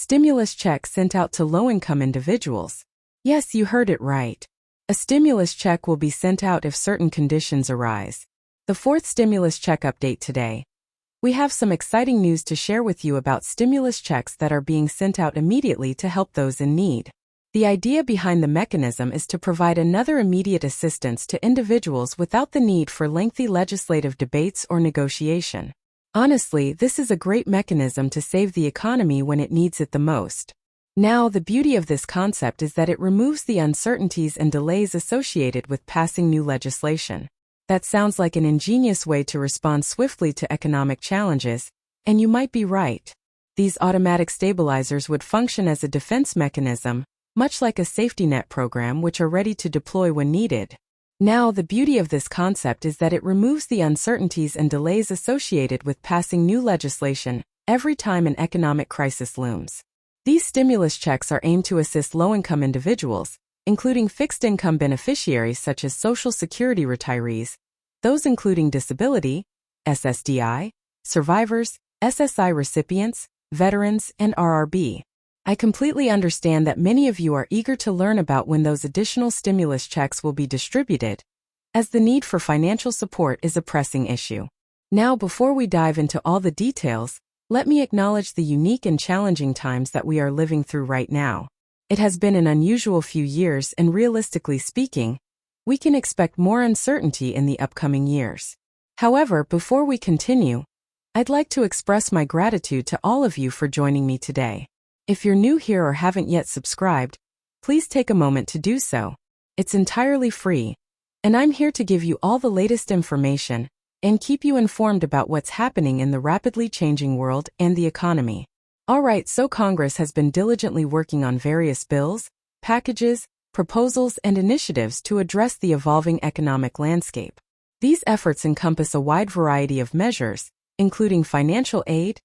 Stimulus check sent out to low-income individuals. Yes, you heard it right. A stimulus check will be sent out if certain conditions arise. The fourth stimulus check update today. We have some exciting news to share with you about stimulus checks that are being sent out immediately to help those in need. The idea behind the mechanism is to provide another immediate assistance to individuals without the need for lengthy legislative debates or negotiation. Honestly, this is a great mechanism to save the economy when it needs it the most. Now, the beauty of this concept is that it removes the uncertainties and delays associated with passing new legislation. That sounds like an ingenious way to respond swiftly to economic challenges, and you might be right. These automatic stabilizers would function as a defense mechanism, much like a safety net program, which are ready to deploy when needed. Now, the beauty of this concept is that it removes the uncertainties and delays associated with passing new legislation every time an economic crisis looms. These stimulus checks are aimed to assist low-income individuals, including fixed-income beneficiaries such as Social Security retirees, those including disability, SSDI, survivors, SSI recipients, veterans, and RRB. I completely understand that many of you are eager to learn about when those additional stimulus checks will be distributed, as the need for financial support is a pressing issue. Now, before we dive into all the details, let me acknowledge the unique and challenging times that we are living through right now. It has been an unusual few years, and realistically speaking, we can expect more uncertainty in the upcoming years. However, before we continue, I'd like to express my gratitude to all of you for joining me today. If you're new here or haven't yet subscribed, please take a moment to do so. It's entirely free, and I'm here to give you all the latest information and keep you informed about what's happening in the rapidly changing world and the economy. Alright, so Congress has been diligently working on various bills, packages, proposals, and initiatives to address the evolving economic landscape. These efforts encompass a wide variety of measures, including financial aid,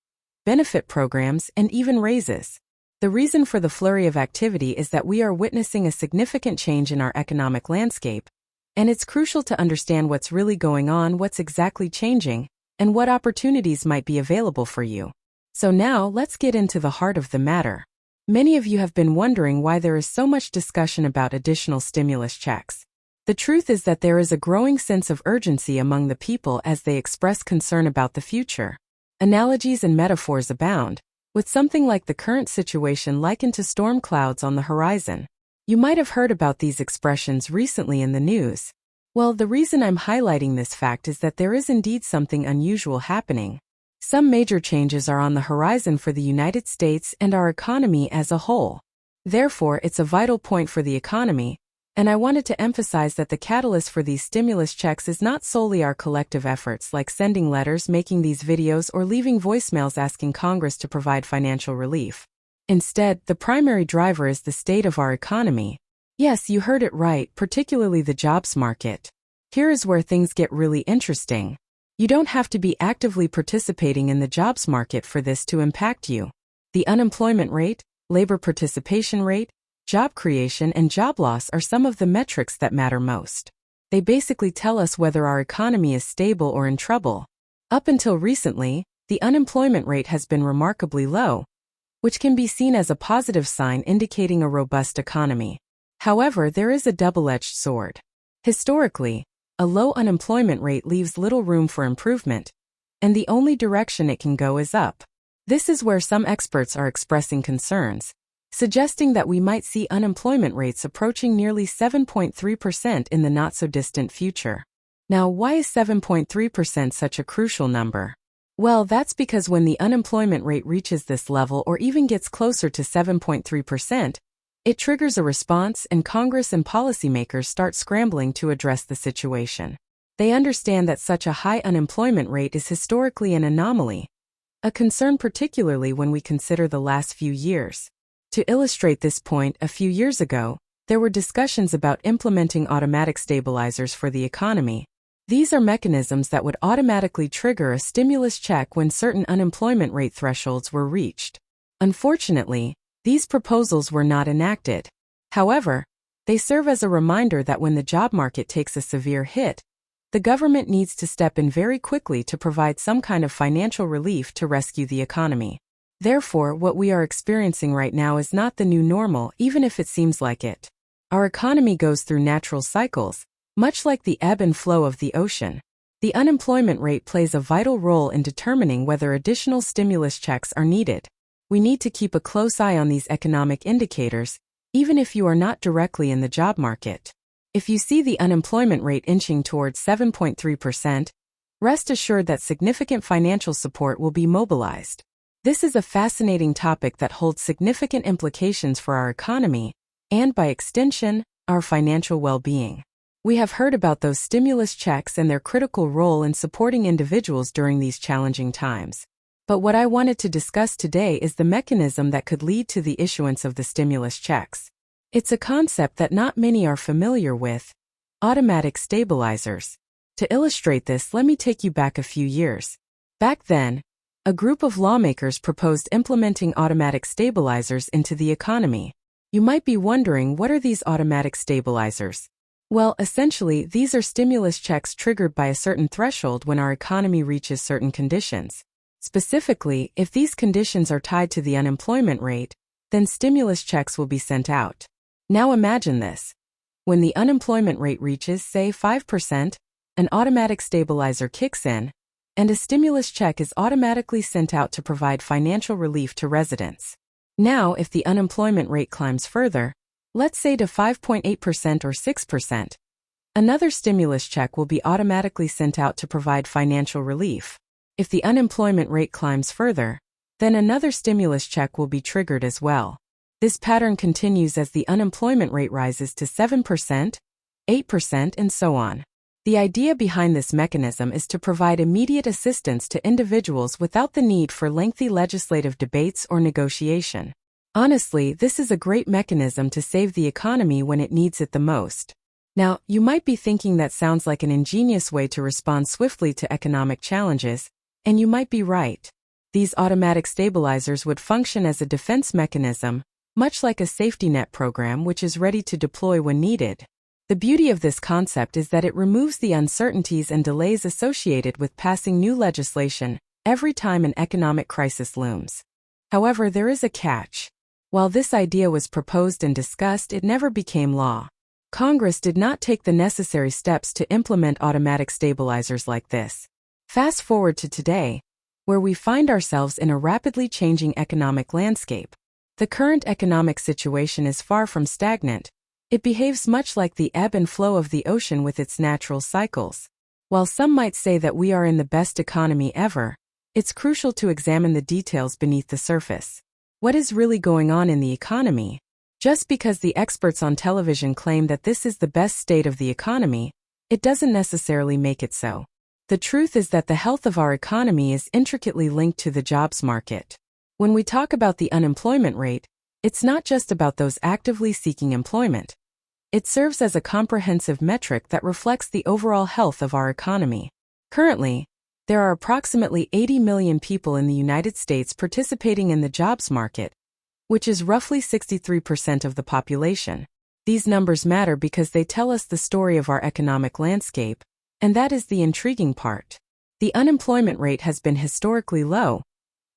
benefit programs, and even raises. The reason for the flurry of activity is that we are witnessing a significant change in our economic landscape, and it's crucial to understand what's really going on, what's exactly changing, and what opportunities might be available for you. So now, let's get into the heart of the matter. Many of you have been wondering why there is so much discussion about additional stimulus checks. The truth is that there is a growing sense of urgency among the people as they express concern about the future. Analogies and metaphors abound, with something like the current situation likened to storm clouds on the horizon. You might have heard about these expressions recently in the news. Well, the reason I'm highlighting this fact is that there is indeed something unusual happening. Some major changes are on the horizon for the United States and our economy as a whole. Therefore, it's a vital point for the economy, and I wanted to emphasize that the catalyst for these stimulus checks is not solely our collective efforts like sending letters, making these videos, or leaving voicemails asking Congress to provide financial relief. Instead, the primary driver is the state of our economy. Yes, you heard it right, particularly the jobs market. Here is where things get really interesting. You don't have to be actively participating in the jobs market for this to impact you. The unemployment rate, labor participation rate, job creation, and job loss are some of the metrics that matter most. They basically tell us whether our economy is stable or in trouble. Up until recently, the unemployment rate has been remarkably low, which can be seen as a positive sign indicating a robust economy. However, there is a double-edged sword. Historically, a low unemployment rate leaves little room for improvement, and the only direction it can go is up. This is where some experts are expressing concerns, suggesting that we might see unemployment rates approaching nearly 7.3% in the not-so-distant future. Now, why is 7.3% such a crucial number? Well, that's because when the unemployment rate reaches this level or even gets closer to 7.3%, it triggers a response, and Congress and policymakers start scrambling to address the situation. They understand that such a high unemployment rate is historically an anomaly, a concern particularly when we consider the last few years. To illustrate this point, a few years ago, there were discussions about implementing automatic stabilizers for the economy. These are mechanisms that would automatically trigger a stimulus check when certain unemployment rate thresholds were reached. Unfortunately, these proposals were not enacted. However, they serve as a reminder that when the job market takes a severe hit, the government needs to step in very quickly to provide some kind of financial relief to rescue the economy. Therefore, what we are experiencing right now is not the new normal, even if it seems like it. Our economy goes through natural cycles, much like the ebb and flow of the ocean. The unemployment rate plays a vital role in determining whether additional stimulus checks are needed. We need to keep a close eye on these economic indicators, even if you are not directly in the job market. If you see the unemployment rate inching towards 7.3%, rest assured that significant financial support will be mobilized. This is a fascinating topic that holds significant implications for our economy, and by extension, our financial well-being. We have heard about those stimulus checks and their critical role in supporting individuals during these challenging times. But what I wanted to discuss today is the mechanism that could lead to the issuance of the stimulus checks. It's a concept that not many are familiar with: automatic stabilizers. To illustrate this, let me take you back a few years. Back then, a group of lawmakers proposed implementing automatic stabilizers into the economy. You might be wondering, what are these automatic stabilizers? Well, essentially, these are stimulus checks triggered by a certain threshold when our economy reaches certain conditions. Specifically, if these conditions are tied to the unemployment rate, then stimulus checks will be sent out. Now imagine this. When the unemployment rate reaches, say, 5%, an automatic stabilizer kicks in, and a stimulus check is automatically sent out to provide financial relief to residents. Now, if the unemployment rate climbs further, let's say to 5.8% or 6%, another stimulus check will be automatically sent out to provide financial relief. If the unemployment rate climbs further, then another stimulus check will be triggered as well. This pattern continues as the unemployment rate rises to 7%, 8%, and so on. The idea behind this mechanism is to provide immediate assistance to individuals without the need for lengthy legislative debates or negotiation. Honestly, this is a great mechanism to save the economy when it needs it the most. Now, you might be thinking that sounds like an ingenious way to respond swiftly to economic challenges, and you might be right. These automatic stabilizers would function as a defense mechanism, much like a safety net program which is ready to deploy when needed. The beauty of this concept is that it removes the uncertainties and delays associated with passing new legislation every time an economic crisis looms. However, there is a catch. While this idea was proposed and discussed, it never became law. Congress did not take the necessary steps to implement automatic stabilizers like this. Fast forward to today, where we find ourselves in a rapidly changing economic landscape. The current economic situation is far from stagnant. It behaves much like the ebb and flow of the ocean with its natural cycles. While some might say that we are in the best economy ever, it's crucial to examine the details beneath the surface. What is really going on in the economy? Just because the experts on television claim that this is the best state of the economy, it doesn't necessarily make it so. The truth is that the health of our economy is intricately linked to the jobs market. When we talk about the unemployment rate, it's not just about those actively seeking employment. It serves as a comprehensive metric that reflects the overall health of our economy. Currently, there are approximately 80 million people in the United States participating in the jobs market, which is roughly 63% of the population. These numbers matter because they tell us the story of our economic landscape, and that is the intriguing part. The unemployment rate has been historically low,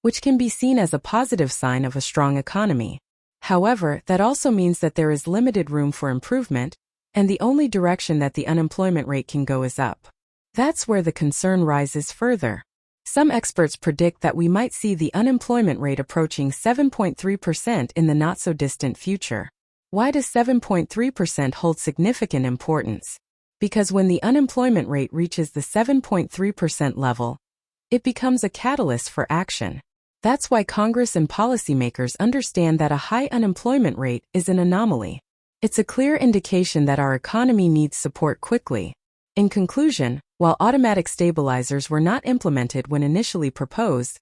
which can be seen as a positive sign of a strong economy. However, that also means that there is limited room for improvement, and the only direction that the unemployment rate can go is up. That's where the concern rises further. Some experts predict that we might see the unemployment rate approaching 7.3% in the not-so-distant future. Why does 7.3% hold significant importance? Because when the unemployment rate reaches the 7.3% level, it becomes a catalyst for action. That's why Congress and policymakers understand that a high unemployment rate is an anomaly. It's a clear indication that our economy needs support quickly. In conclusion, while automatic stabilizers were not implemented when initially proposed,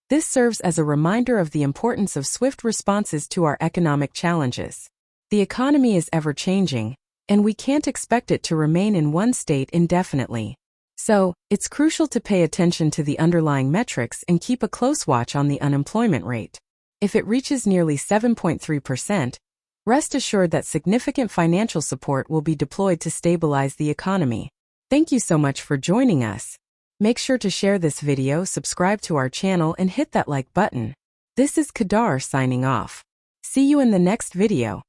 this serves as a reminder of the importance of swift responses to our economic challenges. The economy is ever-changing, and we can't expect it to remain in one state indefinitely. So, it's crucial to pay attention to the underlying metrics and keep a close watch on the unemployment rate. If it reaches nearly 7.3%, rest assured that significant financial support will be deployed to stabilize the economy. Thank you so much for joining us. Make sure to share this video, subscribe to our channel, and hit that like button. This is Kadar signing off. See you in the next video.